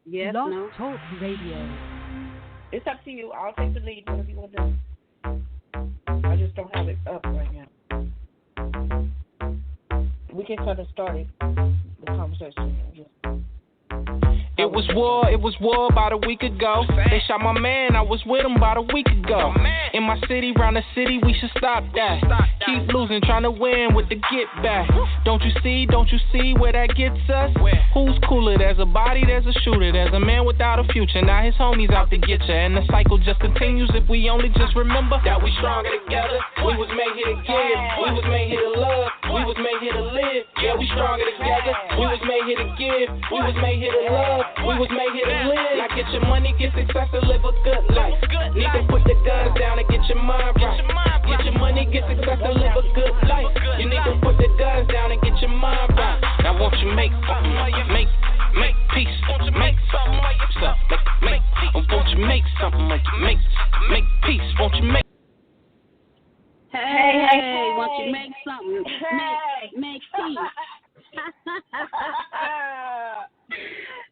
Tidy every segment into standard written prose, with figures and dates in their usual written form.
Yes, Blog no. Talk Radio. It's up to you. I'll take the lead. Whatever you want to do. I just don't have it up right now. We can kind of start it, the conversation. It was war about a week ago. They shot my man, I was with him about a week ago. In my city, round the city, we should stop that. Keep losing, trying to win with the get back. Don't you see where that gets us? Who's cooler? There's a body, there's a shooter. There's a man without a future, now his homies out to get ya. And the cycle just continues if we only just remember that we stronger together. We was made here to give, we was made here to love, we was made here to live. Yeah, we stronger together. We was made here to give, we was made here to love, we was made here to live. Now get your money, get success, and live a good life. Need to put the guns down and get your mind right. Get your money, get success, and live a good life. You need to put the guns down and get your mind right. Now won't you make something, make peace, make something, make won't you make something, make peace, won't you make? Hey, won't you make something? Make peace.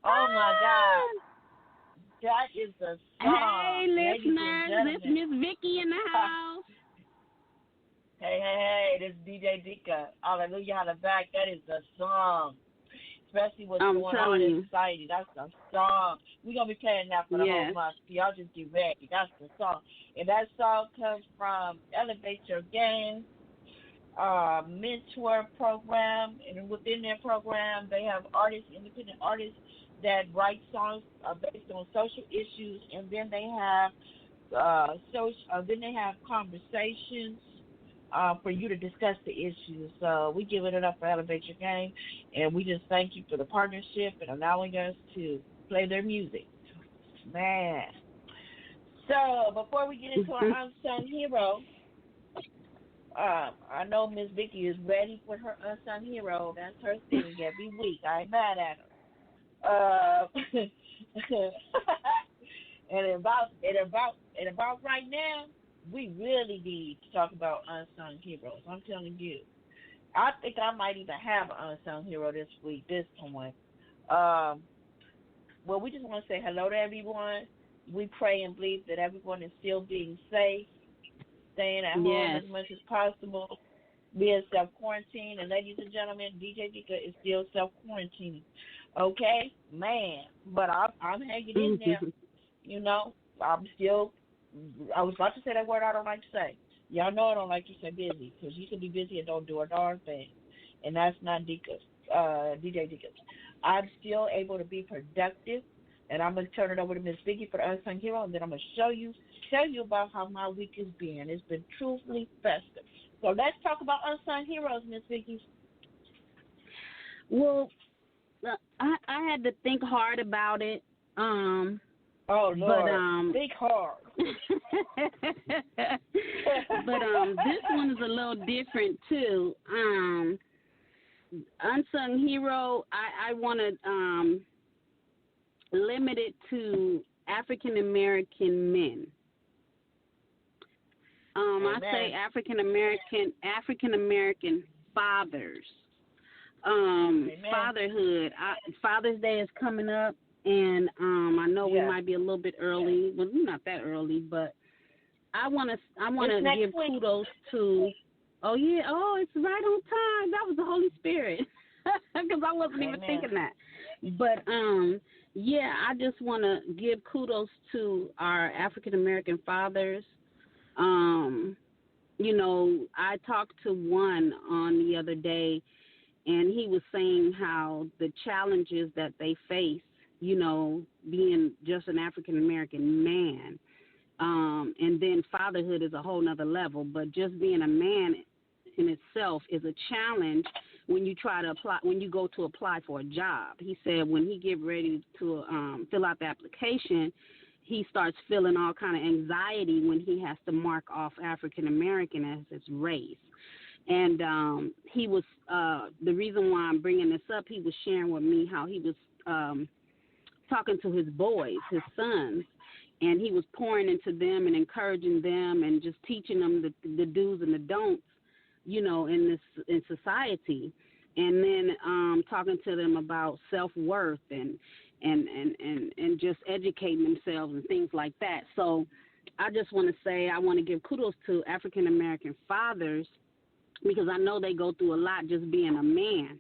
Oh my God. That is the song. Hey, listeners, this Miss Vicky in the house. Hey, this is DJ Dika. Hallelujah, holla back. That is the song. Especially what's going on in society. That's the song. We're going to be playing that for the whole month. Y'all just get ready. That's the song. And that song comes from Elevate Your Game mentor program. And within their program, they have artists, independent artists, that write songs based on social issues. And then they have conversations for you to discuss the issues. So we give it up for Elevate Your Game, and we just thank you for the partnership and allowing us to play their music. Man. So before we get into our unsung hero, I know Miss Vicky is ready for her unsung hero. That's her thing every week. I ain't mad at her. And about right now, we really need to talk about unsung heroes. I'm telling you. I think I might even have an unsung hero this week, this point. Well, we just want to say hello to everyone. We pray and believe that everyone is still being safe, staying at home as much as possible, being self-quarantined. And ladies and gentlemen, DJ Dika is still self-quarantining. Okay? Man. But I'm hanging in there. You know, I was about to say that word I don't like to say. Y'all know I don't like to say busy, because you can be busy and don't do a darn thing. And that's not DJ Dika's. I'm still able to be productive, and I'm going to turn it over to Miss Vicky for the Unsung Hero, and then I'm going to tell you about how my week has been. It's been truthfully festive. So let's talk about Unsung Heroes, Miss Vicky. Well, I had to think hard about it. Oh, Lord, think hard. But this one is a little different, too. Unsung hero, I want to limit it to African-American men. I say African-American fathers. Fatherhood. Father's Day is coming up. And I know we might be a little bit early. Well, not that early, but I want to give kudos to. Oh yeah, it's right on time. That was the Holy Spirit, because I wasn't even thinking that. But I just want to give kudos to our African American fathers. You know, I talked to one on the other day, and he was saying how the challenges that they face, you know, being just an African-American man, and then fatherhood is a whole nother level, but just being a man in itself is a challenge when you go to apply for a job. He said when he get ready to fill out the application, he starts feeling all kind of anxiety when he has to mark off African-American as his race. And he was, the reason why I'm bringing this up, he was sharing with me how he was talking to his boys, his sons, and he was pouring into them and encouraging them and just teaching them the do's and the don'ts, you know, in society. and then talking to them about self-worth and just educating themselves and things like that. So I just want to say I want to give kudos to African American fathers because I know they go through a lot just being a man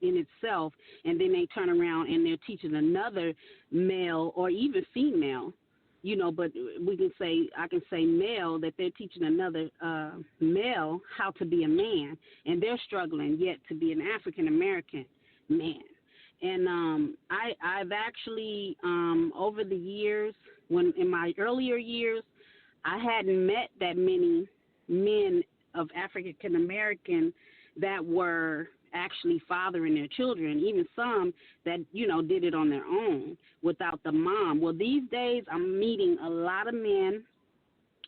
in itself, and then they turn around and they're teaching another male or even female, but I can say male, that they're teaching another male how to be a man, and they're struggling yet to be an African American man. And I've actually, over the years, when in my earlier years, I hadn't met that many men of African American that were actually fathering their children, even some that, did it on their own without the mom. Well, these days I'm meeting a lot of men,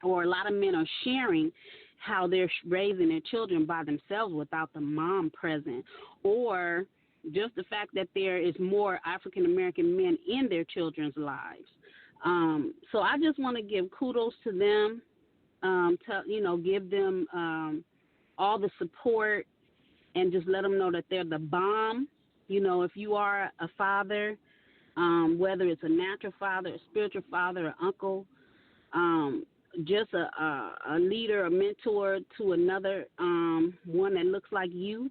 or a lot of men are sharing how they're raising their children by themselves without the mom present, or just the fact that there is more African American men in their children's lives. So I just want to give kudos to them, give them all the support, and just let them know that they're the bomb. If you are a father, whether it's a natural father, a spiritual father, an uncle, just a leader, a mentor to another one that looks like you.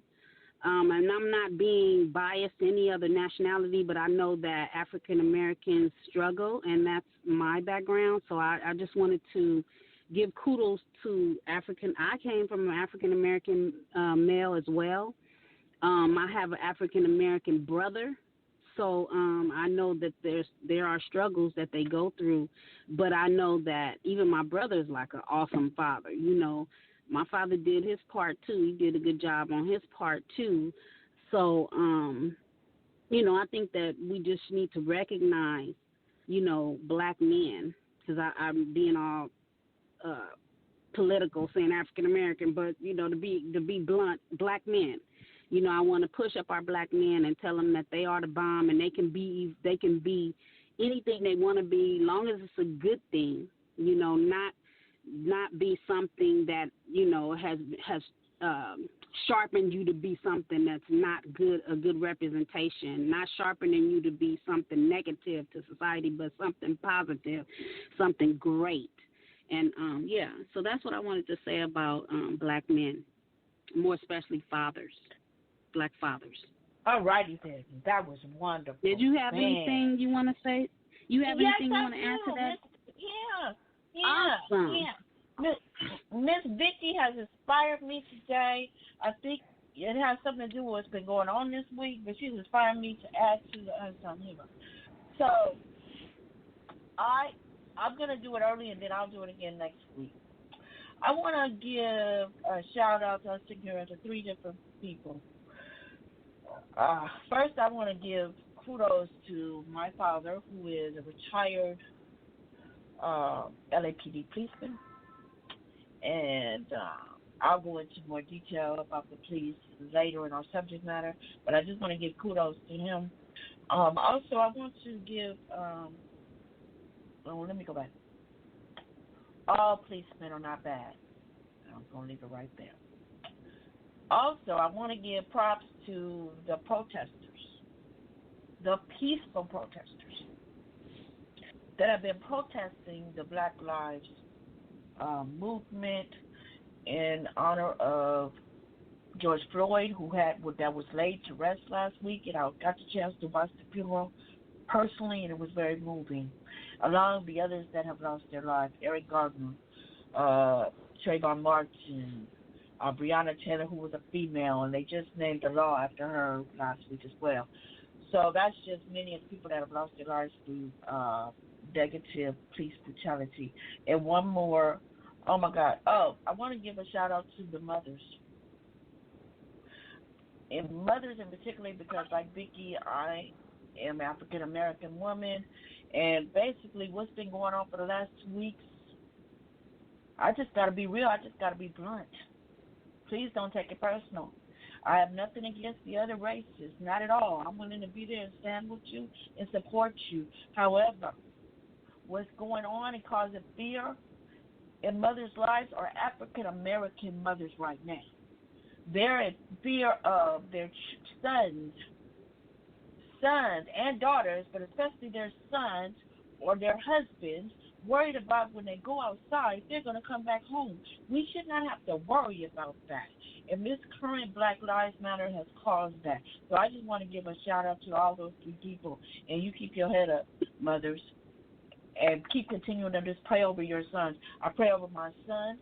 And I'm not being biased to any other nationality, but I know that African Americans struggle, and that's my background. So I just wanted to give kudos to I came from an African American male as well. I have an African American brother, so I know that there are struggles that they go through, but I know that even my brother is like an awesome father. My father did his part too. He did a good job on his part too. So, I think that we just need to recognize, black men, because I'm being all political saying African American, but to be blunt, black men. I want to push up our black men and tell them that they are the bomb, and they can be anything they want to be, long as it's a good thing. Not be something that has sharpened you to be something that's not good, a good representation, not sharpening you to be something negative to society, but something positive, something great. And so that's what I wanted to say about black men, more especially fathers, black fathers. All righty then, that was wonderful. Did you have anything you want to say? You have anything you want to add to that? Awesome. Miss Vicky has inspired me today. I think it has something to do with what's been going on this week, but she's inspired me to add to the unsung. So I'm going to do it early, and then I'll do it again next week. I want to give a shout-out to us together to three different people. First, I want to give kudos to my father, who is a retired LAPD policeman, and I'll go into more detail about the police later in our subject matter, but I just want to give kudos to him. Also, I want to give, let me go back. All policemen are not bad. I'm going to leave it right there. Also, I want to give props to the protesters, the peaceful protesters that have been protesting the Black Lives movement in honor of George Floyd, that was laid to rest last week, and I got the chance to watch the funeral personally, and it was very moving. Along with the others that have lost their lives, Eric Gardner, Trayvon Martin, Breonna Taylor, who was a female, and they just named a law after her last week as well. So that's just many of the people that have lost their lives through negative police brutality. And one more, oh my God. Oh, I want to give a shout out to the mothers. And mothers in particular, because like Vicky, I am an African American woman, and basically what's been going on for the last 2 weeks, I just got to be real. I just got to be blunt. Please don't take it personal. I have nothing against the other races, not at all. I'm willing to be there and stand with you and support you. However, what's going on and causing fear in mothers' lives are African American mothers right now. They're in fear of their sons and daughters, but especially their sons or their husbands, worried about when they go outside, they're going to come back home. We should not have to worry about that. And this current Black Lives Matter has caused that. So I just want to give a shout out to all those three people. And you keep your head up, mothers, and keep continuing to just pray over your sons. I pray over my son.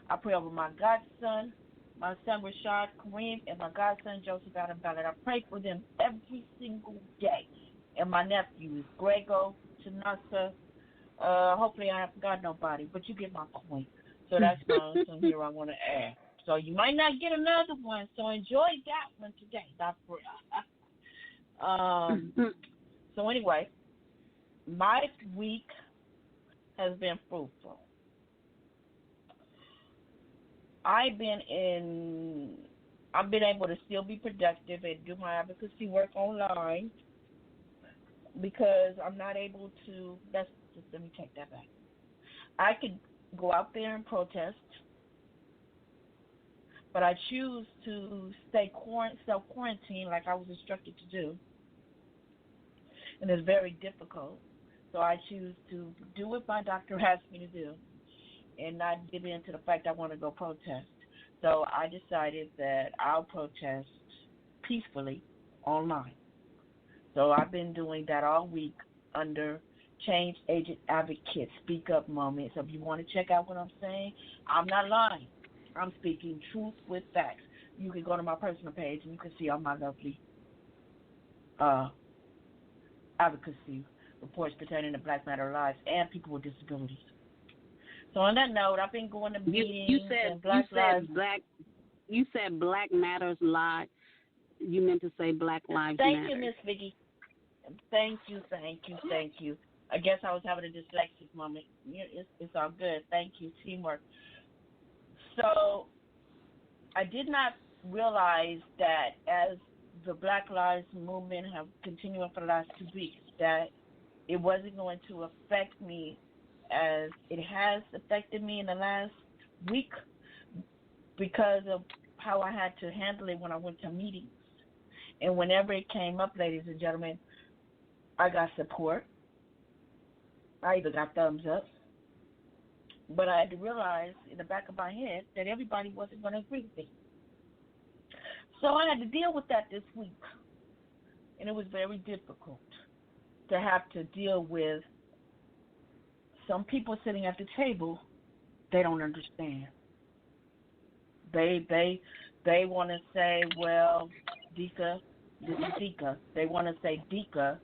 I pray over my godson, my son Rashad Kareem, and my godson Joseph Adam Ballard. I pray for them every single day. And my nephews, Grego, Tanasa. Hopefully I haven't forgot nobody, but you get my point. So that's my some here I want to add. So you might not get another one, so enjoy that one today. So anyway, my week has been fruitful. I've been able to still be productive and do my advocacy work online because I'm not able to. Let me take that back. I could go out there and protest, but I choose to stay self-quarantine like I was instructed to do, and it's very difficult. So I choose to do what my doctor asked me to do and not give in to the fact I want to go protest. So I decided that I'll protest peacefully online. So I've been doing that all week under Change Agent Advocate Speak Up Moment. So if you want to check out what I'm saying, I'm not lying. I'm speaking truth with facts. You can go to my personal page and you can see all my lovely advocacy reports pertaining to Black Matter lives and people with disabilities. So on that note, I've been going to meetings. You said Black Matters Live. You meant to say Black Lives Matter. Thank you, Miss Vicky. Thank you. I guess I was having a dyslexic moment. It's all good. Thank you. Teamwork. So I did not realize that as the Black Lives Movement have continued for the last 2 weeks, that it wasn't going to affect me as it has affected me in the last week because of how I had to handle it when I went to meetings. And whenever it came up, ladies and gentlemen, I got support. I either got thumbs up, but I had to realize in the back of my head that everybody wasn't going to agree with me. So I had to deal with that this week, and it was very difficult to have to deal with some people sitting at the table. They don't understand. They want to say, well, Dika, this is Dika. They want to say, Dika,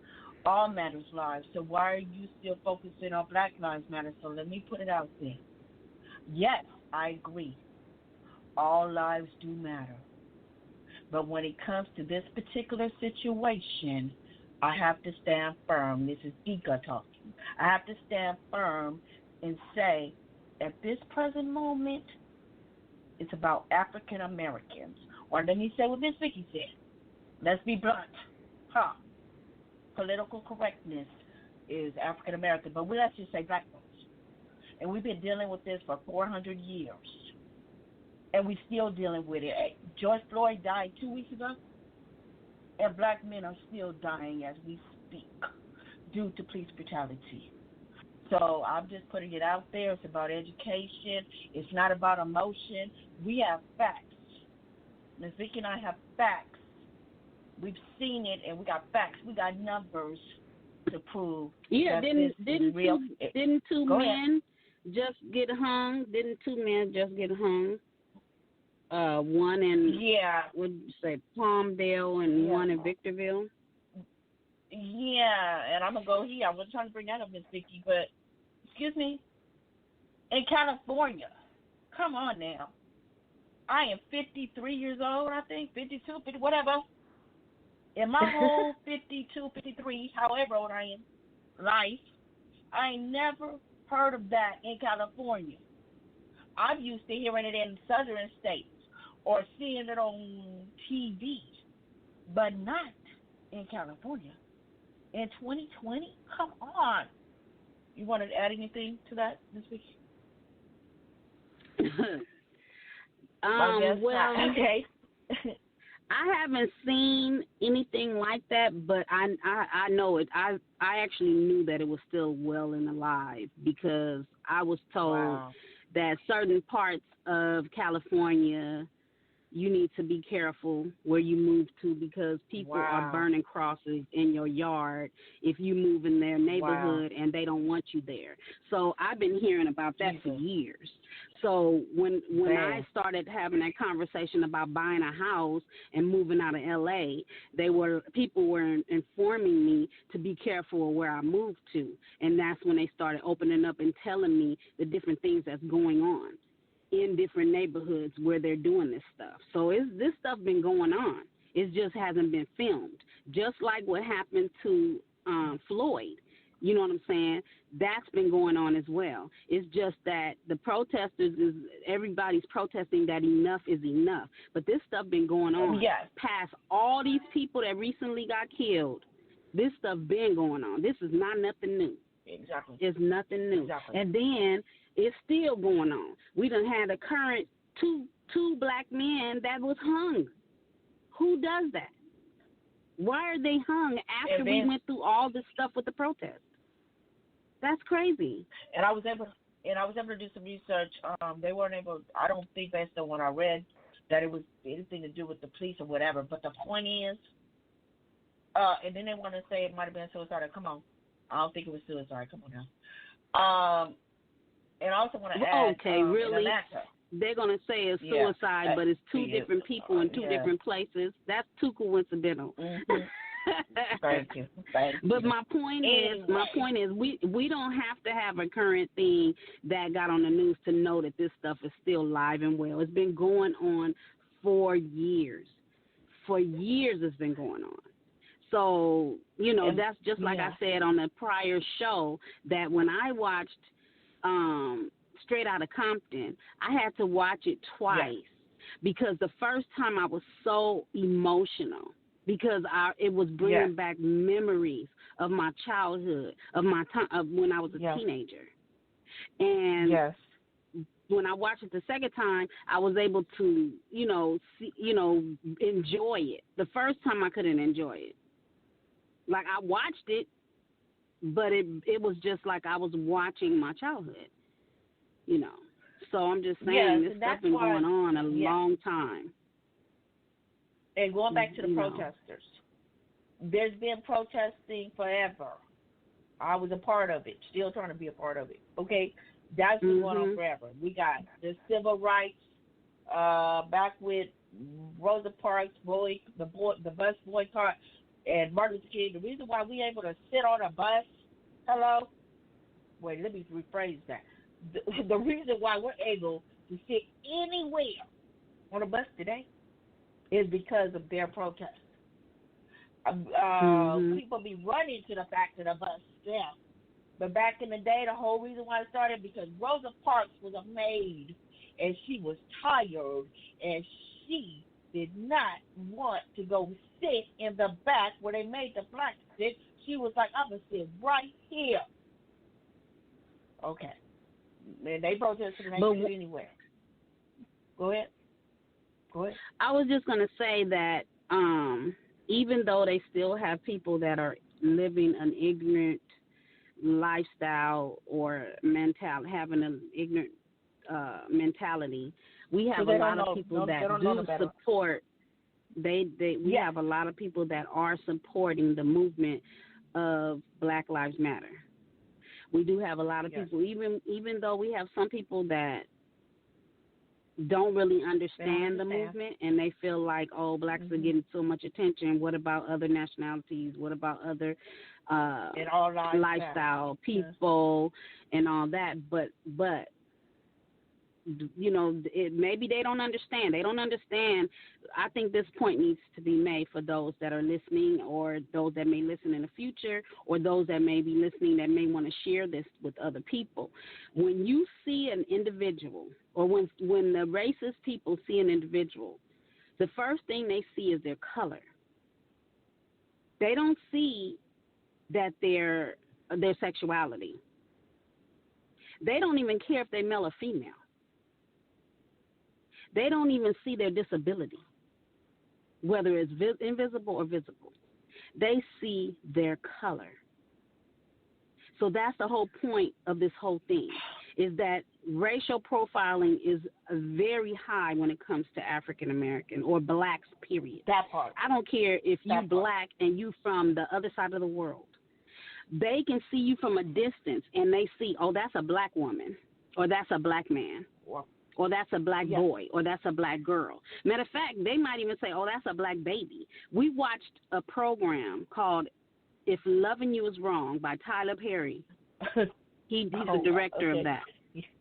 all matters lives. So why are you still focusing on Black Lives Matter? So let me put it out there. Yes, I agree. All lives do matter. But when it comes to this particular situation, I have to stand firm. This is Dika talking. I have to stand firm and say, at this present moment, it's about African Americans. Or let me say what Miss Vicky said. Let's be blunt. Political correctness is African American, but let's just say Black folks. And we've been dealing with this for 400 years. And we're still dealing with it. George Floyd died 2 weeks ago, and Black men are still dying as we speak due to police brutality. So I'm just putting it out there. It's about education. It's not about emotion. We have facts. Ms. Vicky and I have facts. We've seen it, and we got facts. We got numbers to prove. Yeah, didn't two men just get hung? Didn't 2 men just get hung? One in what did you say, Palmdale, and one in Victorville. Yeah, and I'm gonna go here. I was trying to bring that up, Miss Vicky, but excuse me. In California, come on now. I am 53 years old. I think 52, 50, whatever. In my whole 52, 53, however old I am, life, I ain't never heard of that in California. I'm used to hearing it in southern states or seeing it on TV, but not in California. In 2020? Come on. You want to add anything to that this week? Well, okay. I haven't seen anything like that, but I know it. I actually knew that it was still well and alive because I was told that certain parts of California you need to be careful where you move to because people are burning crosses in your yard if you move in their neighborhood and they don't want you there. So I've been hearing about that for years. So when I started having that conversation about buying a house and moving out of LA, people were informing me to be careful of where I moved to, and that's when they started opening up and telling me the different things that's going on in different neighborhoods where they're doing this stuff. So this stuff been going on. It just hasn't been filmed. Just like what happened to Floyd. You know what I'm saying? That's been going on as well. It's just that the protesters everybody's protesting that enough is enough. But this stuff been going on past all these people that recently got killed. This stuff been going on. This is not nothing new. Exactly. It's nothing new. Exactly. And then it's still going on. We done had a current two black men that was hung. Who does that? Why are they hung after we went through all this stuff with the protests? That's crazy. And I was able to do some research. They weren't able. I don't think that's the one I read that it was anything to do with the police or whatever. But the point is, and then they want to say it might have been suicide. Come on, I don't think it was suicide. Come on now. And I also want to add. Okay, really? They're gonna say it's suicide, but it's two different people in two different places. That's too coincidental. Mm-hmm. Thank you. But my point is, we don't have to have a current thing that got on the news to know that this stuff is still live and well. It's been going on for years. For years, it's been going on. So that's just like I said on the prior show that when I watched Straight Outta Compton, I had to watch it twice because the first time I was so emotional because it was bringing back memories of my childhood, of my time, of when I was a teenager. And when I watched it the second time, I was able to, enjoy it. The first time I couldn't enjoy it. Like I watched it, but it was just like I was watching my childhood, So I'm just saying this stuff been going on a long time. And going back to the protesters, there's been protesting forever. I was a part of it, still trying to be a part of it. Okay, that's been going on forever. We got the civil rights back with Rosa Parks, the bus boycott, and Martin Luther King. The reason why we able to sit on a bus, let me rephrase that. The reason why we're able to sit anywhere on a bus today is because of their protest. People be running to the fact of the bus, But back in the day, the whole reason why it started because Rosa Parks was a maid, and she was tired, and she did not want to go sit in the back where they made the blacks sit. She was like, I'm going to sit right here. Okay. And they protested and they sit anywhere. Go ahead. I was just going to say that even though they still have people that are living an ignorant lifestyle or having an ignorant mentality, we have a lot of people that do support. We have a lot of people that are supporting the movement of Black Lives Matter. We do have a lot of people, even though we have some people that don't really understand the movement and they feel like, blacks are getting so much attention. What about other nationalities? What about other lifestyle people and all that? But maybe they don't understand. They don't understand. I think this point needs to be made for those that are listening or those that may listen in the future or those that may be listening that may want to share this with other people. When you see an individual or when the racist people see an individual, the first thing they see is their color. They don't see that their sexuality. They don't even care if they're male or female. They don't even see their disability, whether it's invisible or visible. They see their color. So that's the whole point of this whole thing, is that racial profiling is very high when it comes to African American or blacks, period. That part. I don't care if you black and you from the other side of the world. They can see you from a distance and they see, oh, that's a black woman, or that's a black man, or that's a black boy, or that's a black girl. Matter of fact, they might even say, oh, that's a black baby. We watched a program called If Loving You Is Wrong by Tyler Perry. He's the director of that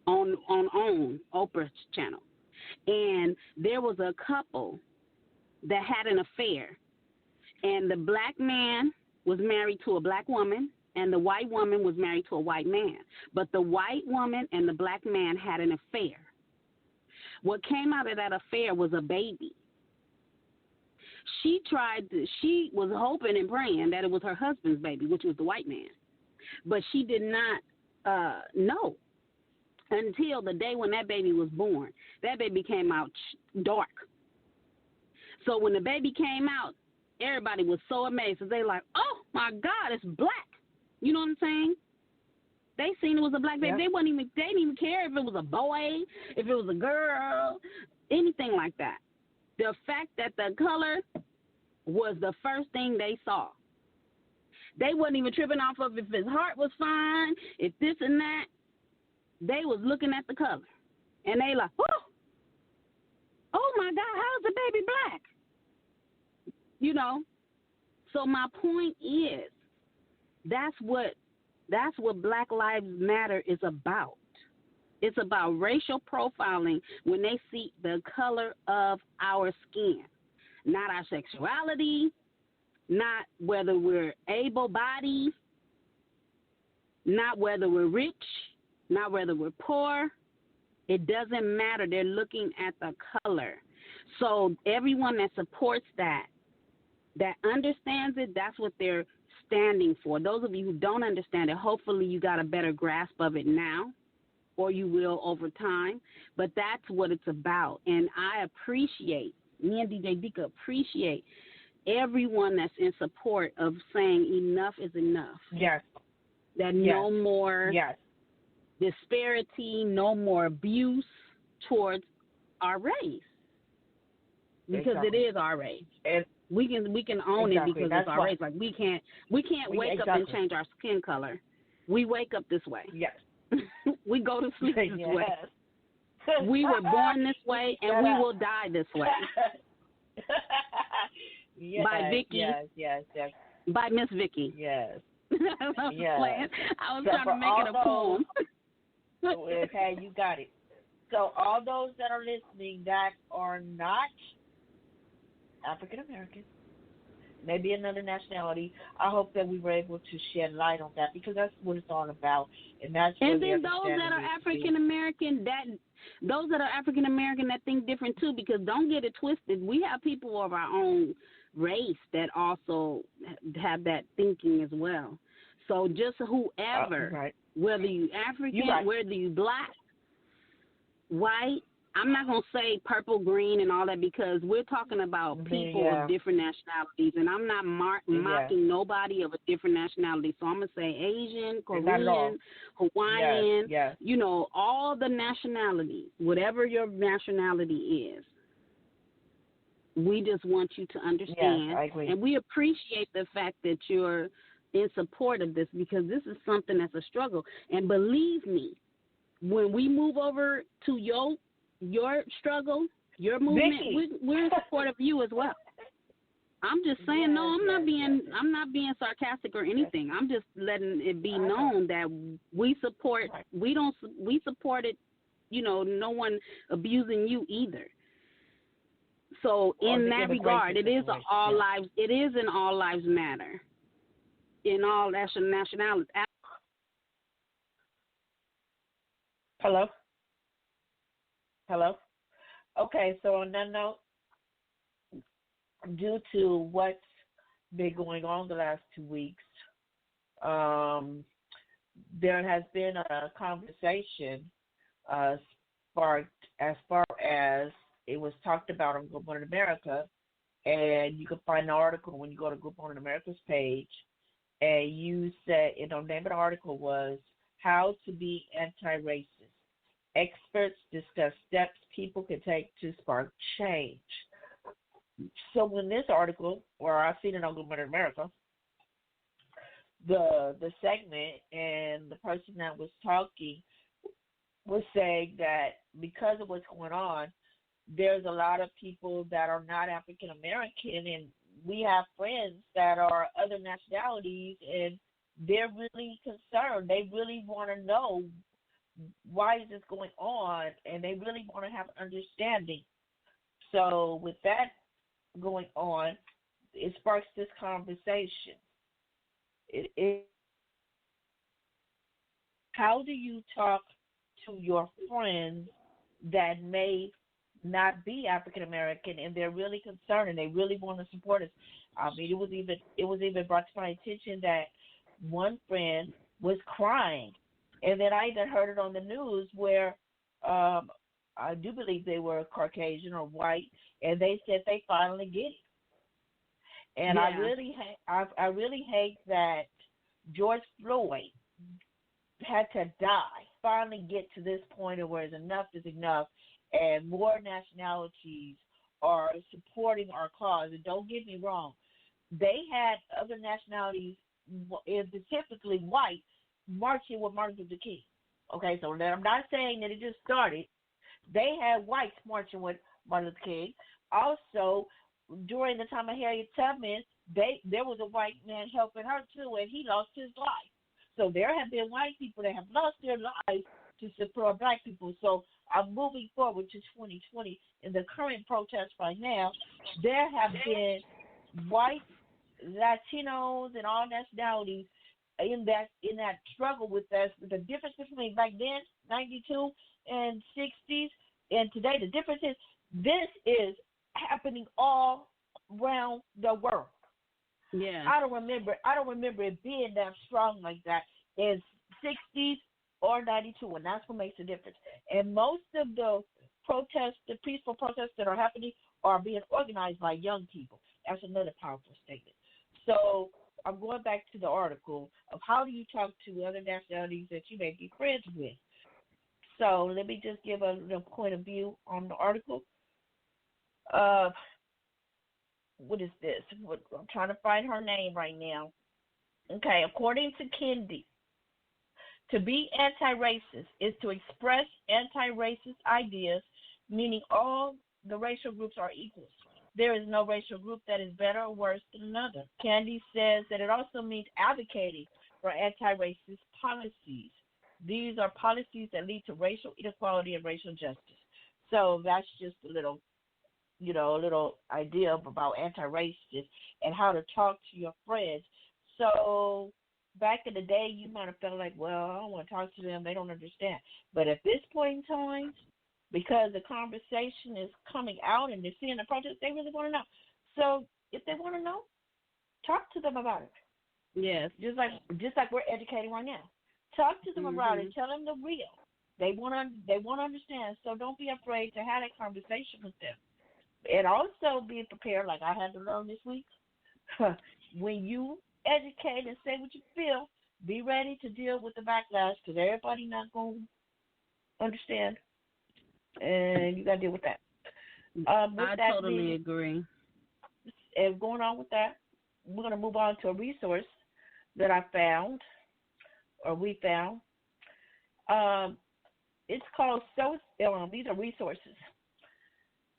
on Oprah's channel. And there was a couple that had an affair, and the black man was married to a black woman, and the white woman was married to a white man. But the white woman and the black man had an affair. What came out of that affair was a baby. She was hoping and praying that it was her husband's baby, which was the white man. But she did not know until the day when that baby was born. That baby came out dark. So when the baby came out, everybody was so amazed. They like, oh, my God, it's black. You know what I'm saying? They seen it was a black baby. They didn't even care if it was a boy, if it was a girl, anything like that. The fact that the color was the first thing they saw. They wasn't even tripping off of if his heart was fine, if this and that. They was looking at the color. And they like, oh my God, how's the baby black? You know? So my point is, that's what Black Lives Matter is about. It's about racial profiling when they see the color of our skin, not our sexuality, not whether we're able-bodied, not whether we're rich, not whether we're poor. It doesn't matter. They're looking at the color. So everyone that supports that understands it, that's what they're standing for. Those of you who don't understand it, hopefully you got a better grasp of it now, or you will over time. But that's what it's about. And I appreciate, me and DJ Dika appreciate everyone that's in support of saying enough is enough. Yes. That no more disparity, no more abuse towards our race. Because it is our race. And we can own it because it's our race. Like we can't wake up and change our skin color. We wake up this way. Yes. We go to sleep this way. We were born this way and we will die this way. By Vicky. Yes. By Miss Vicky. Yes. I was trying to make it a poem. Okay, you got it. So all those that are listening that are not African American, maybe another nationality, I hope that we were able to shed light on that, because that's what it's all about. And then those that are African American that think different too, because don't get it twisted. We have people of our own race that also have that thinking as well. So just whoever, whether you African, whether you black, white, I'm not going to say purple, green, and all that, because we're talking about people of different nationalities, and I'm not mocking nobody of a different nationality. So I'm going to say Asian, Korean, Hawaiian, you know, all the nationalities, whatever your nationality is. We just want you to understand, and we appreciate the fact that you're in support of this, because this is something that's a struggle. And believe me, when we move over to your struggle, your movement, we're in support of you as well. I'm just saying, I'm not being sarcastic or anything. I'm just letting it be known that we support. We support it. You know, no one abusing you either. So in that regard, it is an all lives. It is an all lives matter. In all nationalities. Hello. Okay, so on that note, due to what's been going on the last 2 weeks, there has been a conversation sparked as far as it was talked about on Good Morning America, and you can find the article when you go to Good Morning America's page. And you said, the name of the article was "How to Be Anti-Racist." Experts discuss steps people can take to spark change. So in this article, or I've seen it on Good Morning America, the segment and the person that was talking was saying that because of what's going on, there's a lot of people that are not African American, and we have friends that are other nationalities, and they're really concerned. They really want to know why is this going on, and they really want to have understanding. So with that going on, it sparks this conversation. How do you talk to your friends that may not be African American and they're really concerned and they really want to support us? I mean, it was even brought to my attention that one friend was crying, and then I even heard it on the news where I do believe they were Caucasian or white, and they said they finally get it. And I really hate that George Floyd had to die, finally get to this point of where enough is enough, and more nationalities are supporting our cause. And don't get me wrong, they had other nationalities, typically white, marching with Martin Luther King. Okay, so I'm not saying that it just started. They had whites marching with Martin Luther King. Also, during the time of Harriet Tubman, there was a white man helping her too, and he lost his life. So there have been white people that have lost their lives to support black people. So I'm moving forward to 2020. In the current protest right now, there have been white, Latinos, and all nationalities in that struggle with us. The difference between back then, 92 and 60s, and today, the difference is this is happening all around the world. Yeah. I don't remember it being that strong like that in 60s or 92, and that's what makes a difference. And most of the protests, the peaceful protests that are happening, are being organized by young people. That's another powerful statement. So I'm going back to the article of how do you talk to other nationalities that you may be friends with. So let me just give a point of view on the article. What is this? I'm trying to find her name right now. Okay, according to Kendi, to be anti-racist is to express anti-racist ideas, meaning all the racial groups are equal. There is no racial group that is better or worse than another. Kendi says that it also means advocating for anti-racist policies. These are policies that lead to racial inequality and racial justice. So that's just a little idea about anti-racist and how to talk to your friends. So back in the day, you might have felt like, well, I don't want to talk to them. They don't understand. But at this point in time, because the conversation is coming out and they're seeing the protest, they really want to know. So if they want to know, talk to them about it. Yes. Just like we're educating right now. Talk to them about it. Tell them the real. They want to understand. So don't be afraid to have that conversation with them. And also be prepared, like I had to learn this week. When you educate and say what you feel, be ready to deal with the backlash, because everybody not going to understand. And you got to deal with that. I totally agree. And going on with that, we're going to move on to a resource that I found, or we found. It's called these are resources.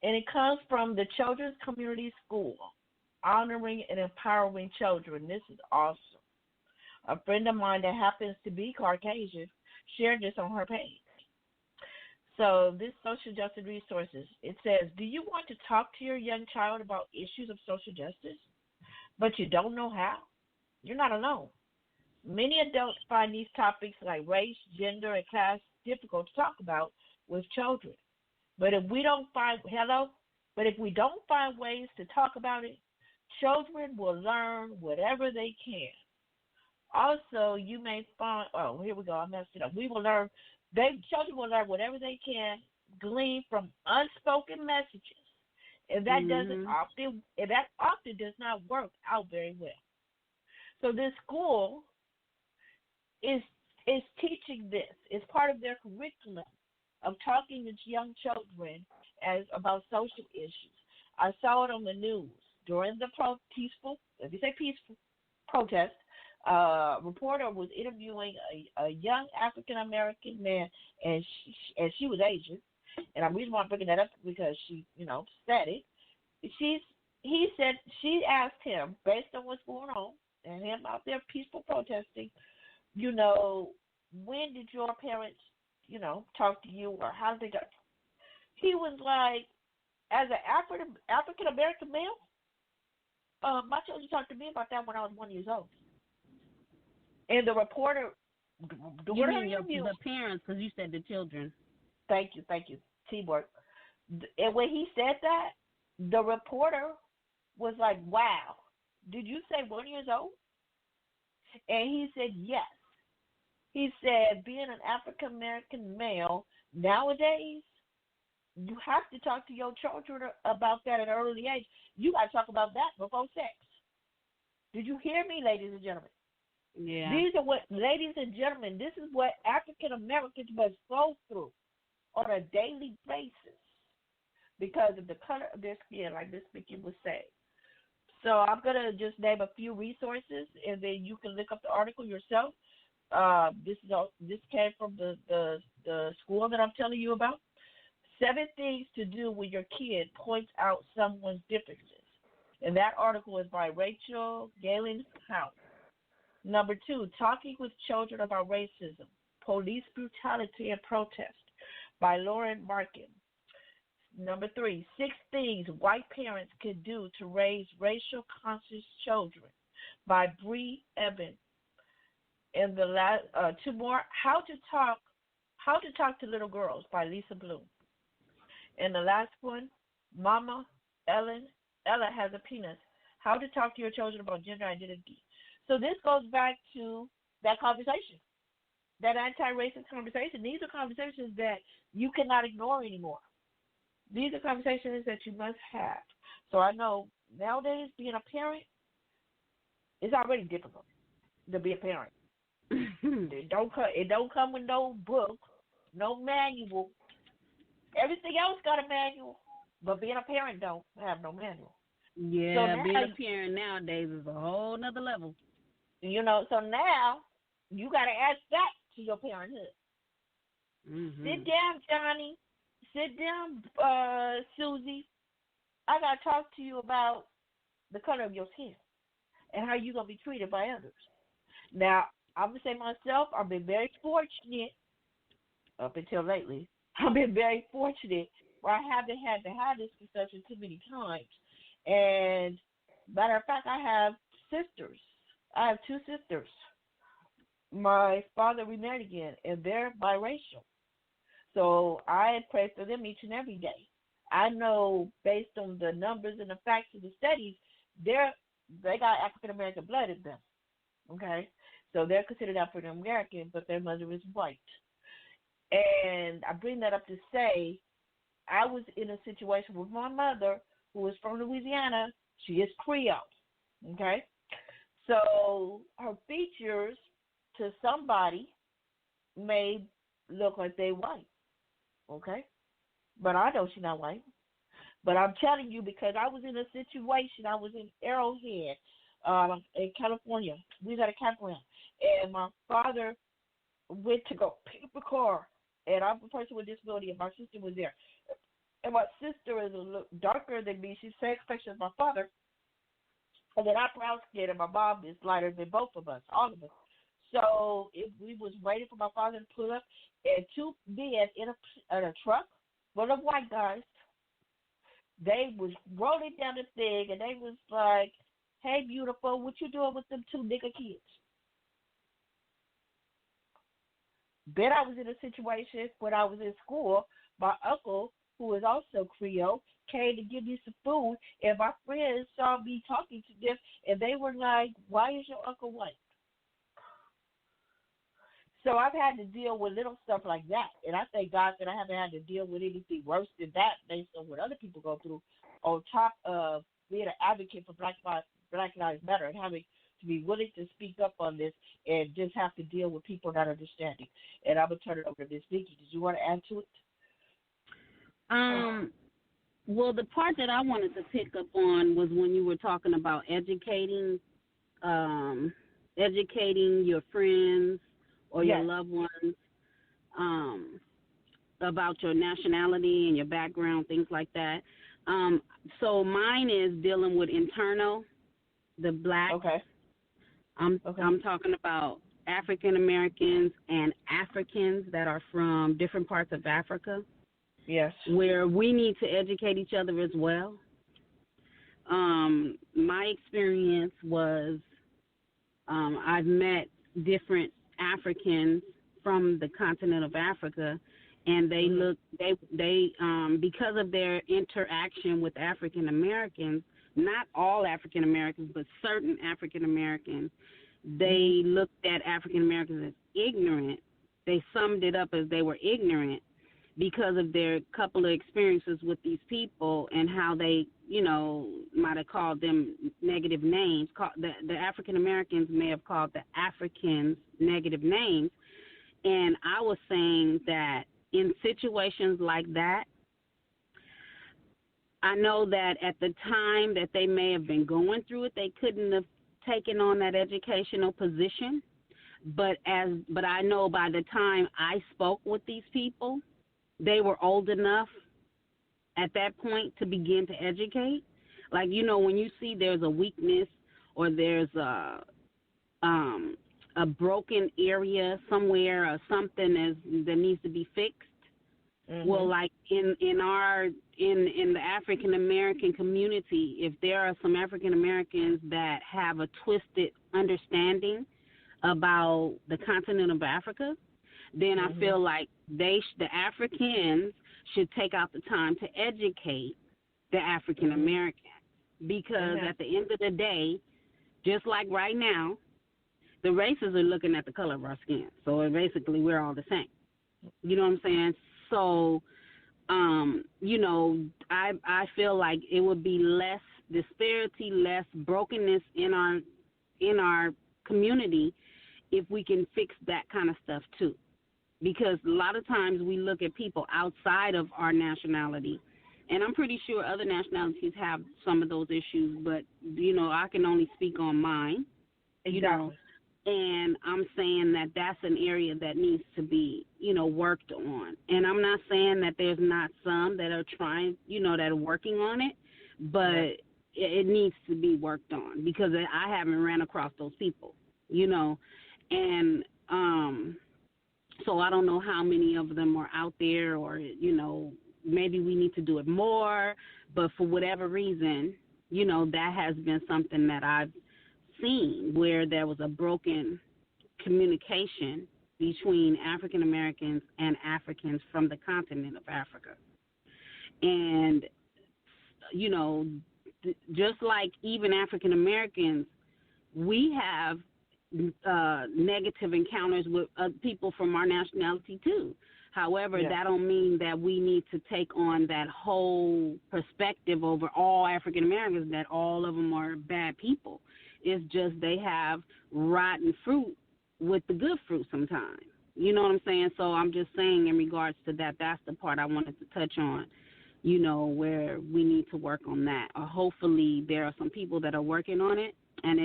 And it comes from the Children's Community School, Honoring and Empowering Children. This is awesome. A friend of mine that happens to be Caucasian shared this on her page. So this social justice resources, it says, do you want to talk to your young child about issues of social justice, but you don't know how? You're not alone. Many adults find these topics like race, gender, and class difficult to talk about with children. But if we don't find ways to talk about it, children will learn whatever they can. Also, you may find, here we go, I messed it up. Children will learn whatever they can gleaned from unspoken messages, and that often does not work out very well. So this school is teaching this. It's part of their curriculum of talking to young children about social issues. I saw it on the news during the peaceful protest. Reporter was interviewing a young African American man, and she was Asian. And the reason why I'm bringing that up because she, said it. She asked him, based on what's going on, and him out there peaceful protesting, when did your parents, talk to you, or how did they go? He was like, as an African American male, my children talked to me about that when I was 1 year old. And the reporter, you mean the parents, because you said the children. Thank you, teamwork. And when he said that, the reporter was like, "Wow, did you say 1 year old?" And he said, "Yes." He said, being an African American male nowadays, you have to talk to your children about that at an early age. You got to talk about that before sex. Did you hear me, ladies and gentlemen? Yeah. These are what, ladies and gentlemen, this is what African Americans must go through on a daily basis because of the color of their skin, like Miss Mickey was saying. So I'm going to just name a few resources, and then you can look up the article yourself. This came from the school that I'm telling you about. 7 things to do when your kid points out someone's differences. And that article is by Rachel Galen House. Number 2, talking with children about racism, police brutality, and protest by Lauren Markin. Number 3, 6 things white parents can do to raise racial conscious children by Bree Eben. And the last 2 more, how to talk to little girls by Lisa Bloom. And the last one, Mama Ella has a penis. How to talk to your children about gender identity. So this goes back to that conversation, that anti-racist conversation. These are conversations that you cannot ignore anymore. These are conversations that you must have. So I know nowadays being a parent is already difficult to be a parent. It don't come with no book, no manual. Everything else got a manual, but being a parent don't have no manual. Yeah, so being a parent nowadays is a whole nother level. So now you got to ask that to your parenthood. Mm-hmm. Sit down, Johnny. Sit down, Susie. I got to talk to you about the color of your skin and how you're going to be treated by others. Now, I'm going to say myself, I've been very fortunate up until lately. I've been very fortunate where I haven't had to have this discussion too many times. And matter of fact, I have sisters. I have 2 sisters. My father remarried again, and they're biracial. So I pray for them each and every day. I know based on the numbers and the facts of the studies, they got African American blood in them. Okay? So they're considered African American, but their mother is white. And I bring that up to say I was in a situation with my mother who is from Louisiana. She is Creole. Okay? So her features to somebody may look like they white. Okay? But I know she's not white. But I'm telling you because I was in a situation, I was in Arrowhead in California. We was at a campground. And my father went to go pick up a car. And I'm a person with disability, and my sister was there. And my sister is a little darker than me. She's the same complexion as my father. And then I'm brown skinned, and my mom is lighter than both of us, all of us. So we was waiting for my father to pull up, and 2 men in a truck full of white guys. They was rolling down the thing, and they was like, "Hey, beautiful, what you doing with them 2 nigger kids?" Then I was in a situation when I was in school. My uncle, who is also Creole, came to give me some food, and my friends saw me talking to them, and they were like, "Why is your uncle white?" So I've had to deal with little stuff like that, and I thank God that I haven't had to deal with anything worse than that, based on what other people go through. On top of being an advocate for Black Lives Matter and having to be willing to speak up on this, and just have to deal with people not understanding. And I'm gonna turn it over to Miss Nikki. Did you want to add to it? Well, the part that I wanted to pick up on was when you were talking about educating your friends or your loved ones about your nationality and your background, things like that. So mine is dealing with internal, the Black. Okay. I'm talking about African Americans and Africans that are from different parts of Africa. Yes. Where we need to educate each other as well. My experience was I've met different Africans from the continent of Africa, and they because of their interaction with African Americans, not all African Americans, but certain African Americans, they looked at African Americans as ignorant. They summed it up as they were ignorant because of their couple of experiences with these people and how they, might have called them negative names. The African Americans may have called the Africans negative names. And I was saying that in situations like that, I know that at the time that they may have been going through it, they couldn't have taken on that educational position. But I know by the time I spoke with these people, they were old enough at that point to begin to educate. Like, when you see there's a weakness or there's a broken area somewhere or something that needs to be fixed. Mm-hmm. Well, like in the African American community, if there are some African Americans that have a twisted understanding about the continent of Africa, then I feel like the Africans should take out the time to educate the African Americans, because at the end of the day, just like right now, the races are looking at the color of our skin. So basically, we're all the same. You know what I'm saying? So, I feel like it would be less disparity, less brokenness in our community if we can fix that kind of stuff too. Because a lot of times we look at people outside of our nationality, and I'm pretty sure other nationalities have some of those issues, but, I can only speak on mine, and I'm saying that that's an area that needs to be, worked on. And I'm not saying that there's not some that are trying, that are working on it, but it needs to be worked on, because I haven't ran across those people, and so I don't know how many of them are out there, or, maybe we need to do it more, but for whatever reason, that has been something that I've seen where there was a broken communication between African Americans and Africans from the continent of Africa. And, just like even African Americans, we have negative encounters with people from our nationality too. However, that don't mean that we need to take on that whole perspective over all African Americans, that all of them are bad people. It's just they have rotten fruit with the good fruit sometimes. You know what I'm saying? So I'm just saying in regards to that, that's the part I wanted to touch on, where we need to work on that. Or hopefully there are some people that are working on it. And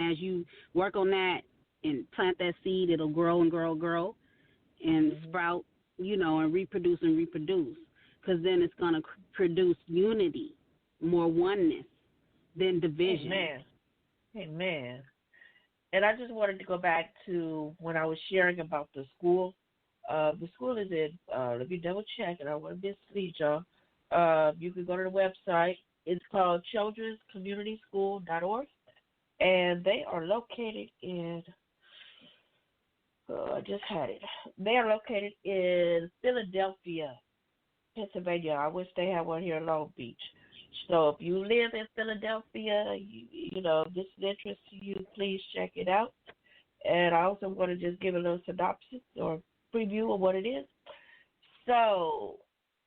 as you work on that and plant that seed, it'll grow and grow and sprout, and reproduce. Because then it's going to produce unity, more oneness than division. Amen. And I just wanted to go back to when I was sharing about the school. The school is in, let me double check, and I want to mislead y'all. You can go to the website. It's called childrenscommunityschool.org. And they are located in, I just had it. They are located in Philadelphia, Pennsylvania. I wish they had one here in Long Beach. So if you live in Philadelphia, this is interest to you, please check it out. And I also want to just give a little synopsis or preview of what it is. So,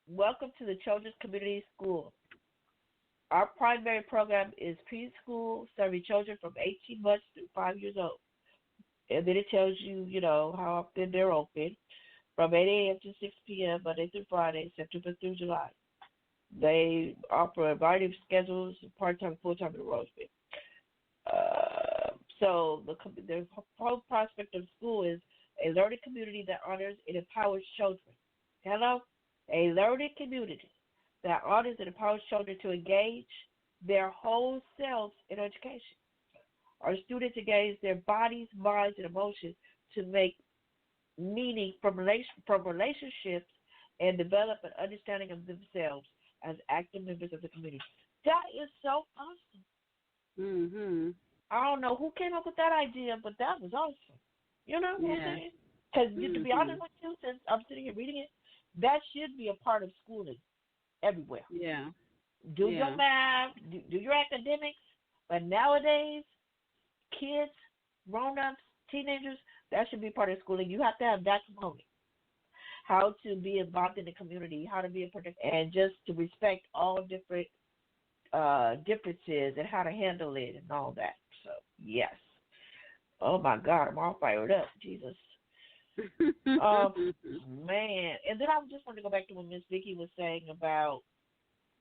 welcome to the Children's Community School. Our primary program is preschool, serving children from 18 months to 5 years old. And then it tells you, how often they're open, from 8 a.m. to 6 p.m., Monday through Friday, September through July. They offer a variety of schedules, part-time, full-time enrollment. So the whole prospect of school is a learning community that honors and empowers children. Hello? A learning community that honors and empowers children to engage their whole selves in education. Our students engage their bodies, minds, and emotions to make meaning from relationships and develop an understanding of themselves as active members of the community. That is so awesome. Mhm. I don't know who came up with that idea, but that was awesome. You know what I'm saying? Because to be honest with you, since I'm sitting here reading it, that should be a part of schooling everywhere. Yeah. Do your math, do your academics, but nowadays, kids, grown-ups, teenagers, that should be part of schooling. You have to have that component. How to be involved in the community, how to be a participant, and just to respect all different differences and how to handle it and all that. So, yes. Oh, my God, I'm all fired up. Jesus. Man. And then I just wanted to go back to what Miss Vicki was saying about,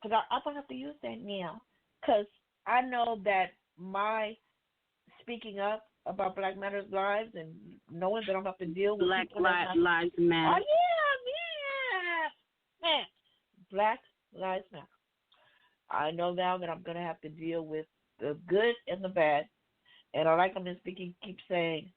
because I'm going to have to use that now, because I know that my speaking up about Black Matters Lives and knowing that I'm going to have to deal with Black people Lives Matter. Oh, yeah. Man. Black Lives Matter. I know now that I'm going to have to deal with the good and the bad. And I like Miss Vicki keeps saying,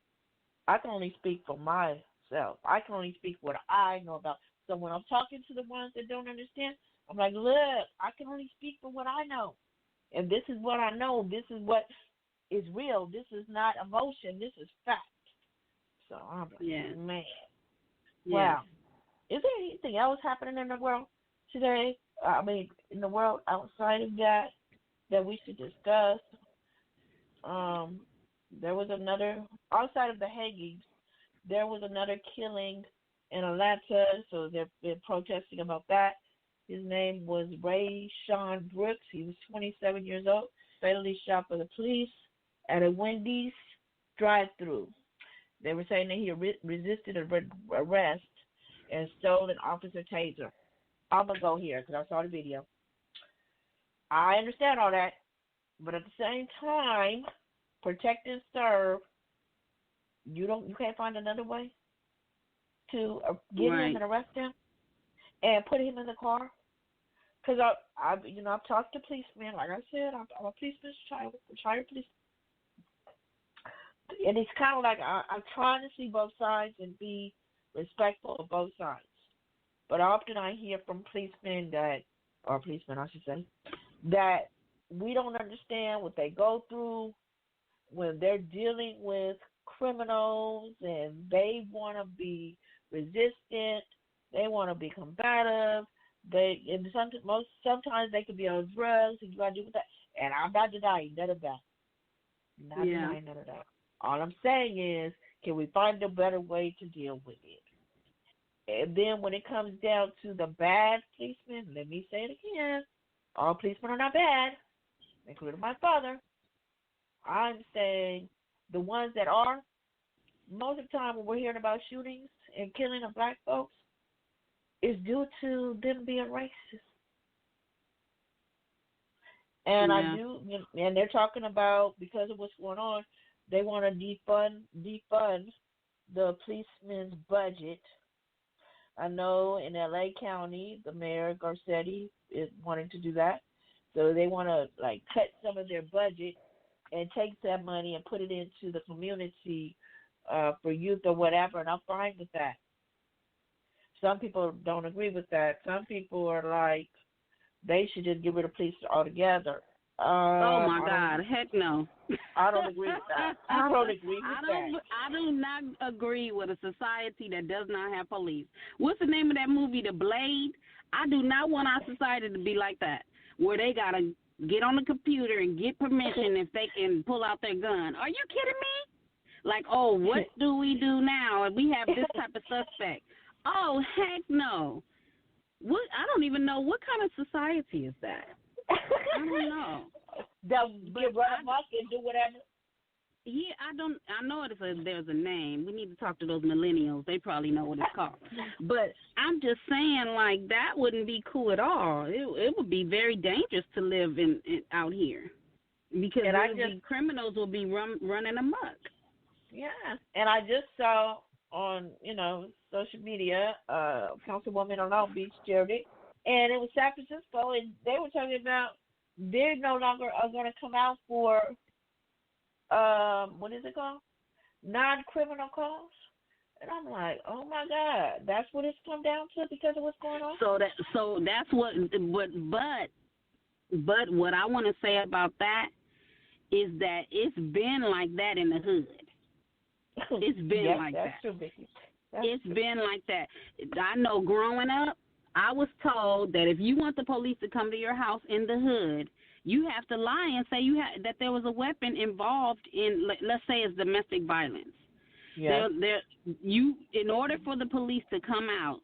I can only speak for myself. I can only speak what I know about. So when I'm talking to the ones that don't understand, I'm like, look, I can only speak for what I know. And this is what I know. This is what is real. This is not emotion. This is fact. So I'm like, man. Yeah. Wow. Is there anything else happening in the world today? In the world outside of that we should discuss? There was another, outside of the hangings, there was another killing in Atlanta, so they've been protesting about that. His name was Ray Sean Brooks. He was 27 years old, fatally shot by the police at a Wendy's drive-thru. They were saying that he resisted arrest and stole an officer taser. I'm going to go here because I saw the video. I understand all that, but at the same time, protect and serve, you can't find another way to get him and arrest him and put him in the car. Because I've talked to policemen. Like I said, I'm a policeman's child, retired policeman. And it's kind of like I'm trying to see both sides and be respectful of both sides. But often I hear from policemen I should say, that we don't understand what they go through when they're dealing with criminals, and they want to be resistant, they want to be combative. Sometimes they could be on drugs, and you got to deal with that. And I'm not denying none of that. Denying none of that. All I'm saying is, can we find a better way to deal with it? And then when it comes down to the bad policemen, let me say it again, all policemen are not bad, including my father. I'm saying the ones that are, most of the time when we're hearing about shootings and killing of black folks, is due to them being racist. And and they're talking about, because of what's going on, they want to defund the policeman's budget. I know in LA County, the mayor Garcetti is wanting to do that. So they want to cut some of their budget and take that money and put it into the community for youth or whatever, and I'm fine with that. Some people don't agree with that. Some people are like, they should just get rid of police altogether. Oh, my God. Heck no. I don't agree with that. I don't agree with that. I do not agree with a society that does not have police. What's the name of that movie, The Blade? I do not want our society to be like that, where they got to get on the computer and get permission if they can pull out their gun. Are you kidding me? Like, oh, what do we do now? And we have this type of suspect. Oh, heck no. What? I don't even know what kind of society is that. I don't know. They'll get run amok and do whatever. Yeah, I know there's a name. We need to talk to those millennials. They probably know what it's called. But I'm just saying, like, that wouldn't be cool at all. It would be very dangerous to live in out here because criminals will be running amok. Yeah, and I just saw on social media, Councilwoman on Long Beach, Jerry, and it was San Francisco, and they were talking about they no longer are going to come out for. What is it called? Non-criminal calls. And I'm like, oh my God, that's what it's come down to because of what's going on. So that's what. But what I want to say about that is that it's been like that in the hood. It's been like that. True, Vicky. It's been like that. I know growing up, I was told that if you want the police to come to your house in the hood, you have to lie and say that there was a weapon involved in, let's say, it's domestic violence. Yeah. In order for the police to come out,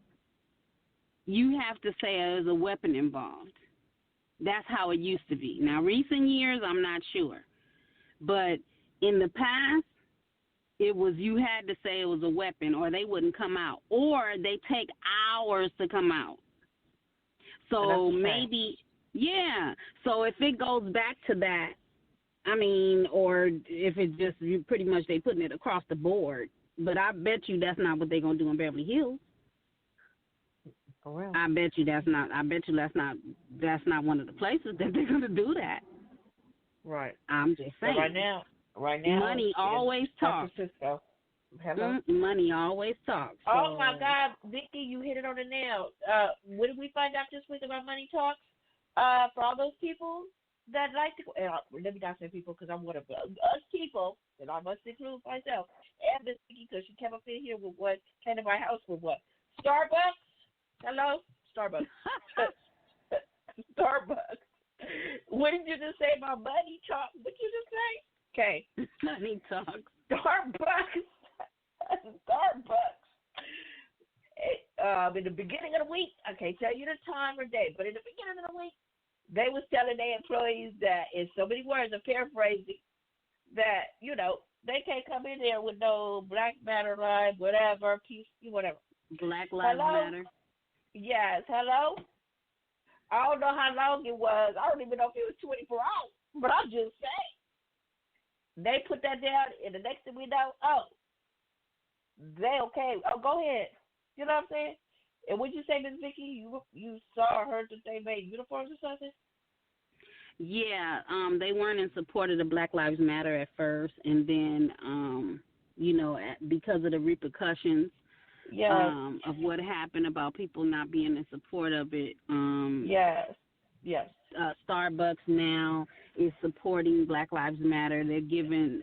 you have to say there's a weapon involved. That's how it used to be. Now, recent years, I'm not sure, but in the past, it was you had to say it was a weapon, or they wouldn't come out, or they take hours to come out. So maybe. Yeah, so if it goes back to that, I mean, or if it's just pretty much they putting it across the board, but I bet you that's not what they're gonna do in Beverly Hills. For real. I bet you that's not one of the places that they're gonna do that. Right. I'm just saying. So right now, money always talks. Hello? Money always talks. So. Oh my God, Vicky, you hit it on the nail. What did we find out this week about money talks? For all those people that like to, let me not say people because I'm one of us people, and I must include myself, and Miss Vicky because she came up in here with what, came to my house with what? Starbucks? Hello? Starbucks. Starbucks. What did you just say about money talk? What did you just say? Okay. Money talk. Starbucks. In the beginning of the week, I can't tell you the time or day, but in the beginning of the week, they was telling their employees that, in so many words, I'm paraphrasing, that, they can't come in there with no Black Matter Live, whatever, peace, whatever. Black Lives Matter. Yes, hello? I don't know how long it was. I don't even know if it was 24 hours, but I'm just saying. They put that down, and the next thing we know, they okay. Oh, go ahead. You know what I'm saying? And what you say, Ms. Vicky? You saw or heard that they made uniforms or something? Yeah, they weren't in support of the Black Lives Matter at first, and then, because of the repercussions of what happened about people not being in support of it. Yes. Starbucks now is supporting Black Lives Matter. They're giving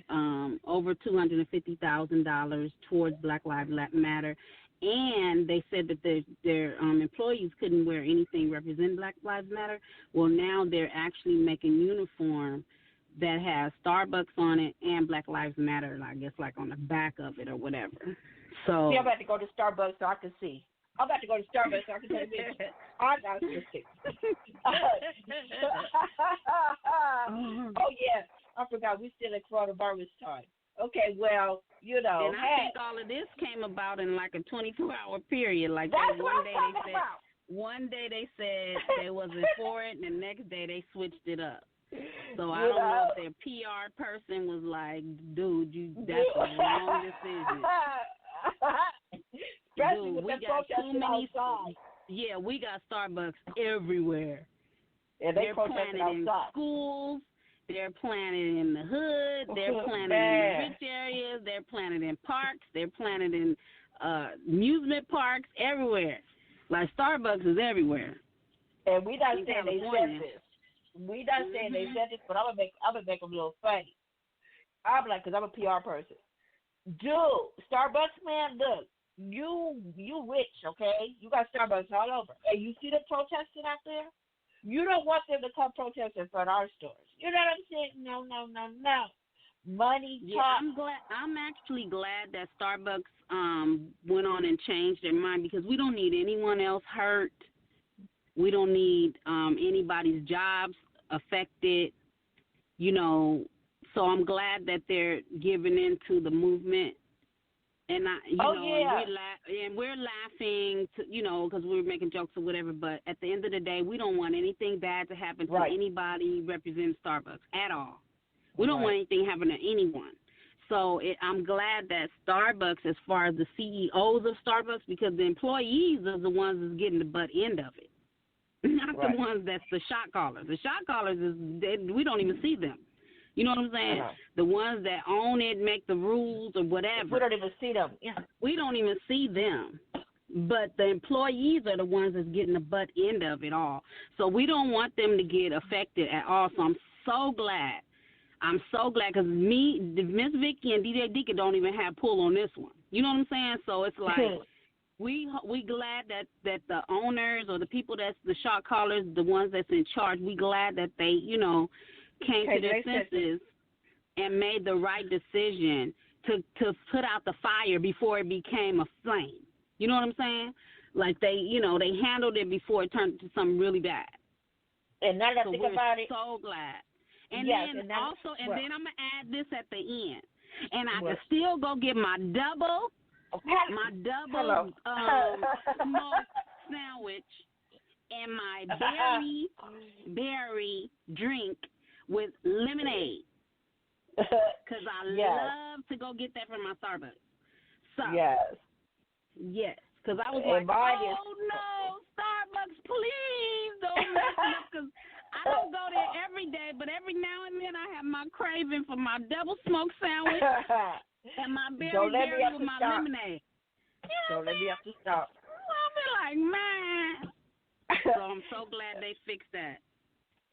over $250,000 towards Black Lives Matter. And they said that their employees couldn't wear anything representing Black Lives Matter. Well, now they're actually making uniform that has Starbucks on it and Black Lives Matter, I guess, like on the back of it or whatever. So I'm about to go to Starbucks so I can see. I'm about to go to Starbucks so I can tell you. I got to Oh, yeah. I forgot. We still in coronavirus time. Okay, well, And I think all of this came about in like a 24-hour period. Like that's one day they said they wasn't for it, and the next day they switched it up. So I don't know if their PR person was like, dude, that's the wrong decision. Dude, we got too many. Yeah, we got Starbucks everywhere. And they're planted in schools. They're planted in the hood. They're planted in the rich areas. They're planted in parks. They're planted in amusement parks, everywhere. Like Starbucks is everywhere. And we not saying they said this. We not saying they said this, but I'm gonna make them a little funny. I'm like, because I'm a PR person. Dude, Starbucks, man, look, you rich, okay? You got Starbucks all over. And you see them protesting out there? You don't want them to come protest in front of our stores. You know what I'm saying? No. Money Yeah, talk. I'm actually glad that Starbucks went on and changed their mind, because we don't need anyone else hurt. We don't need anybody's jobs affected. You know, so I'm glad that they're giving into the movement. And we're laughing, because we're making jokes or whatever. But at the end of the day, we don't want anything bad to happen to anybody representing Starbucks at all. We don't want anything happen to anyone. So I'm glad that Starbucks, as far as the CEOs of Starbucks, because the employees are the ones that's getting the butt end of it, not the ones that's the shot callers. The shot callers we don't even see them. You know what I'm saying? The ones that own it, make the rules or whatever. We don't even see them. Yeah. We don't even see them. But the employees are the ones that's getting the butt end of it all. So we don't want them to get affected at all. So I'm so glad. Because Miss Vicky and DJ Deacon don't even have pull on this one. You know what I'm saying? So it's like we glad that the owners or the people that's the shot callers, the ones that's in charge, we glad that they, came to their senses and made the right decision to put out the fire before it became a flame. You know what I'm saying? Like they handled it before it turned into something really bad. And now that I think about it, so glad. And then I'm gonna add this at the end, and I can still go get my double smoked sandwich and my berry drink with lemonade, because I love to go get that from my Starbucks. So yes, because I was like, no, Starbucks, please don't mess it up, because I don't go there every day, but every now and then I have my craving for my double smoked sandwich and my berry with my lemonade. Don't let me have to stop. I'll be like, man. So I'm so glad they fixed that.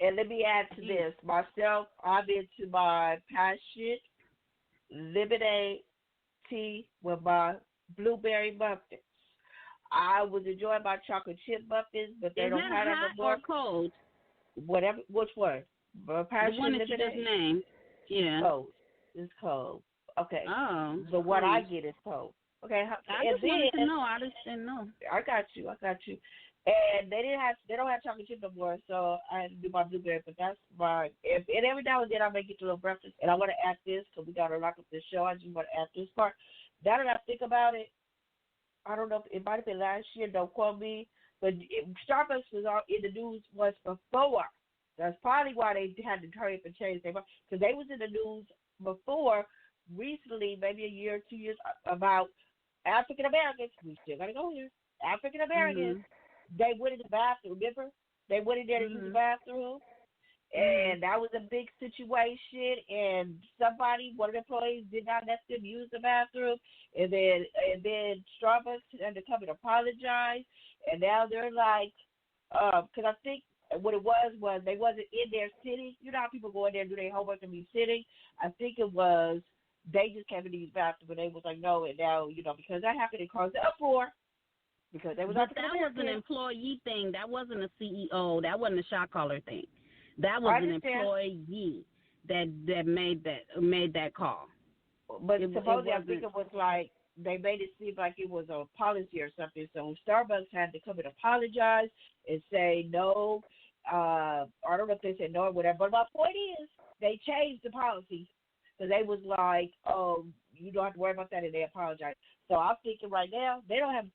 And let me add to this. Myself, I'm into my passion lemonade tea with my blueberry muffins. I was enjoying my chocolate chip muffins, but they don't have that no more. Is that hot or cold? Whatever. Which one? My passion the one that lemonade? You just named. Yeah. Cold. It's cold. Okay. Oh. The one I get is cold. Okay. I just wanted to know. I just didn't know. I got you. And they don't have chocolate chip no more, so I had to do my blueberry. But that's my. And every now and then I may get a little breakfast, and I want to add this because we got to lock up this show. I just want to add this part. Now that I think about it, I don't know if it might have been last year. Don't quote me, but Starbucks was all in the news once before. That's probably why they had to hurry up and change their mind, because they was in the news before recently, maybe a year or 2 years, about African Americans. We still got to go here. African Americans. Mm-hmm. They went in the bathroom, remember? They went in there to use the bathroom, and that was a big situation, and one of the employees did not let them use the bathroom, and then Starbucks had to come and apologize, and now they're like, because I think what it was they wasn't in there sitting. You know how people go in there and do their homework and be sitting? I think it was they just came to use the bathroom, and they was like, no, and now, because that happened, it caused an uproar. Because that was an employee thing. That wasn't a CEO. That wasn't a shot caller thing. That was an employee that made that call. But supposedly, I think it was like they made it seem like it was a policy or something. So Starbucks had to come and apologize and say no. I don't know if they said no or whatever. But my point is, they changed the policy because they was like, oh, you don't have to worry about that, and they apologize. So I'm thinking right now they don't have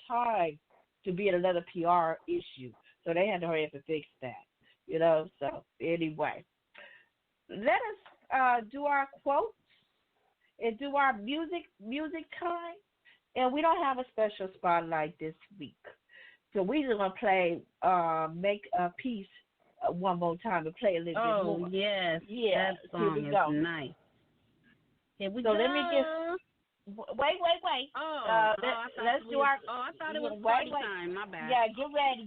time to be in another PR issue. So they had to hurry up and fix that. So anyway, let us do our quotes and do our music time. And we don't have a special spotlight this week, so we just gonna play Make a Peace one more time and play a little bit more. Oh yes, yeah, that song is nice. Here we go. Let me just wait. Oh, let's do our. Oh, I thought it was party time. My bad. Yeah, get ready.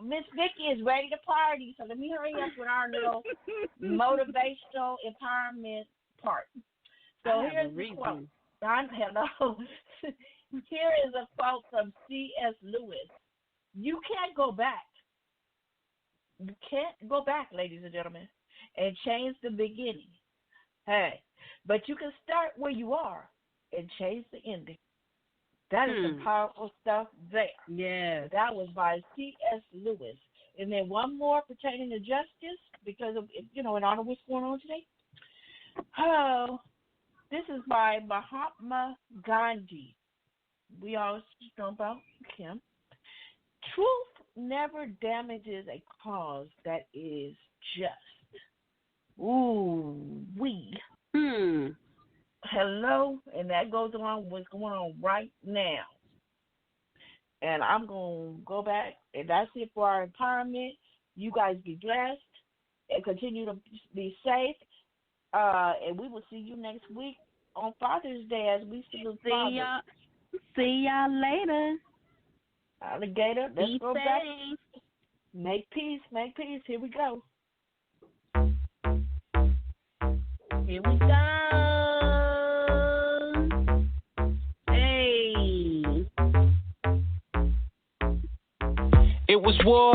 Miss Vicky is ready to party, so let me hurry up with our little motivational empowerment part. So here's the quote. Hello. Here is a quote from C.S. Lewis. You can't go back. You can't go back, ladies and gentlemen. and change the beginning. Hey, but you can start where you are and change the ending. That is some powerful stuff there. Yes. That was by C.S. Lewis. And then one more pertaining to justice, because of, in honor of what's going on today. Oh, this is by Mahatma Gandhi. We always know about him. Truth never damages a cause that is just. Ooh, we. Hello, and that goes along with what's going on right now. And I'm going to go back, and that's it for our empowerment. You guys be blessed and continue to be safe. And we will see you next week on Father's Day as we salute fathers. See y'all later. Alligator, let's go safe. Back. Make peace. Here we go. Here we go.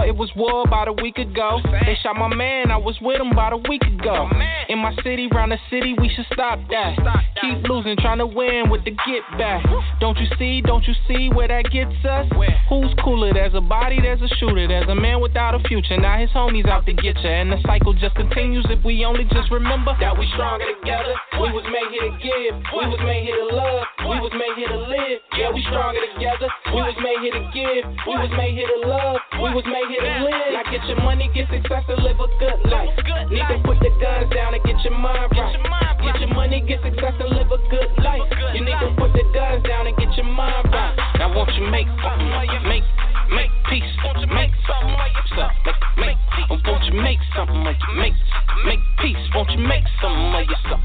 It was war about a week ago. They shot my man, I was with him about a week ago. In my city, round the city, we should stop that. Keep losing, trying to win with the get back. Don't you see where that gets us? Who's cooler? There's a body, there's a shooter. There's a man without a future, now his homies out to get ya. And the cycle just continues if we only just remember that we stronger together. We was made here to give, we was made here to love, we was made here to live. Yeah, we stronger together. We was made here to give, we was made here to love, we was made here to live. Now get your money, get success, and live a good life. Need to put the guns down and get your mind right. Get your money, get success, and live a good life. You need to put the guns down and get your mind right. Now won't you make something, make peace, won't you make something of yourself, make peace, won't you make something of you, make peace, won't you make something of yourself,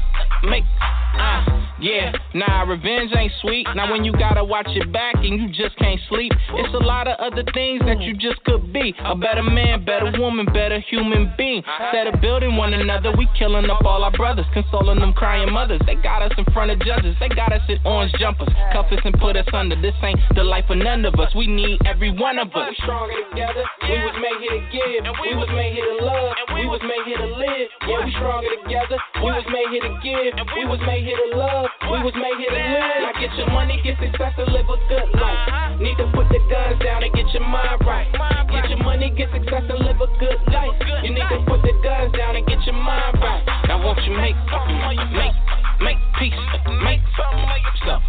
yeah, nah, revenge ain't sweet. Now when you gotta watch your back and you just can't sleep, it's a lot of other things that you just could be. A better man, better woman, better human being. Instead of building one another, we killing up all our brothers, consoling them crying mothers. They got us in front of judges, they got us in orange jumpers, cuff us and put us under. This ain't the life of none of us, we need every one of us. We stronger together, we was made here to give, we was made here to love, we was made here to live. Yeah, we stronger together, we was made here to give, we was made here to love, we was made here to live. Now get your money, get success, and live a good life. Need to put the guns down and get your mind right. Get your money, get success, and live a good life. You need to put the guns down and get your mind right. Now won't you make something, make peace, make something of yourself,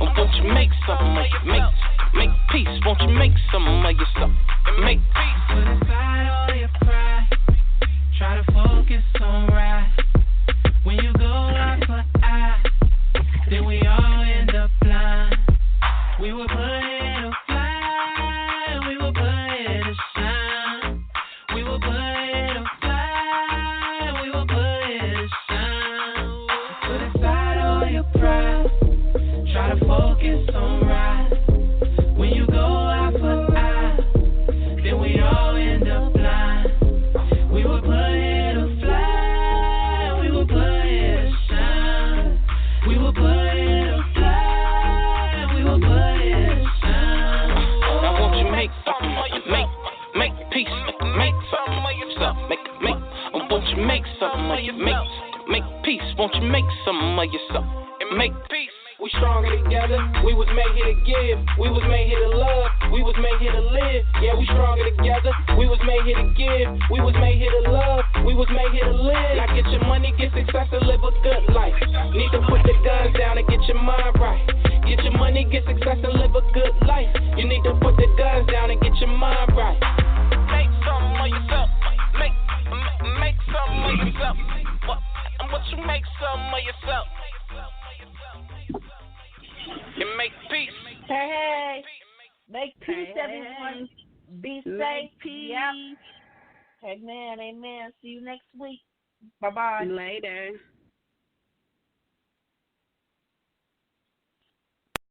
won't you make something, make peace, won't you make something of yourself, make peace. Put aside all your pride, try to focus on right. When you go eye for eye, then we all end up blind. We were put here to fly, we were put here to shine. We were put here to fly, we were put here to shine. Put aside all your pride, try to focus on right. When you go eye for eye, then we all end up blind. We were put here to fly, we were put here to shine. We were put here to fly, we were put here to shine. Now won't you make something, make peace, make something of yourself, won't you make something of you, make peace, won't you make something of yourself, make peace. We stronger together, we was made here to give, we was made here to love, we was made here to live. Yeah, we stronger together, we was made here to give, we was made here to love, we was made here to live. Now get your money, get success, and live a good life. Need to put the guns down and get your mind right. Get your money, get success, and live a good life. You need to put the guns down and get your mind right. Make something of yourself, make something of yourself. What you make something of yourself? And make peace. Hey, make peace, everyone. Be safe. Make peace. Yep. Amen. See you next week. Bye-bye. Later.